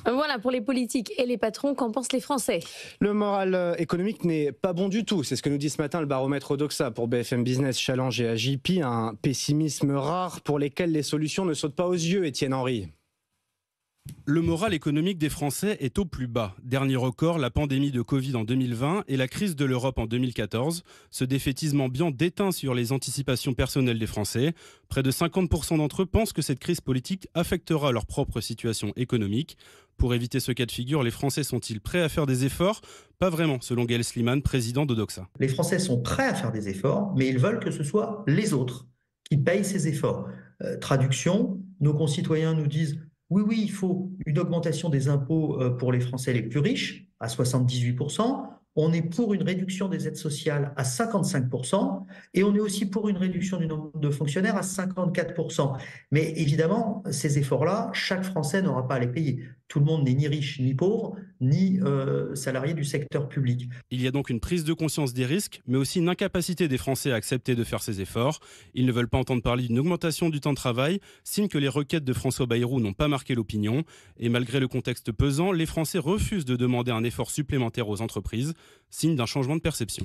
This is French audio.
Voilà pour les politiques et les patrons, qu'en pensent les Français? Le moral économique n'est pas bon du tout. C'est ce que nous dit ce matin le baromètre Odoxa pour BFM Business, Challenge et AJP. Un pessimisme rare pour lesquels les solutions ne sautent pas aux yeux, Étienne Henry. Le moral économique des Français est au plus bas. Dernier record, la pandémie de Covid en 2020 et la crise de l'Europe en 2014. Ce défaitisme ambiant déteint sur les anticipations personnelles des Français. Près de 50% d'entre eux pensent que cette crise politique affectera leur propre situation économique. Pour éviter ce cas de figure, les Français sont-ils prêts à faire des efforts? Pas vraiment, selon Gaël Sliman, président d'Odoxa. Les Français sont prêts à faire des efforts, mais ils veulent que ce soit les autres qui payent ces efforts. Traduction, nos concitoyens nous disent oui, oui, il faut une augmentation des impôts pour les Français les plus riches à 78%. On est pour une réduction des aides sociales à 55% et on est aussi pour une réduction du nombre de fonctionnaires à 54%. Mais évidemment, ces efforts-là, chaque Français n'aura pas à les payer. Tout le monde n'est ni riche ni pauvre, ni salarié du secteur public. Il y a donc une prise de conscience des risques, mais aussi une incapacité des Français à accepter de faire ces efforts. Ils ne veulent pas entendre parler d'une augmentation du temps de travail, signe que les requêtes de François Bayrou n'ont pas marqué l'opinion. Et malgré le contexte pesant, les Français refusent de demander un effort supplémentaire aux entreprises, signe d'un changement de perception.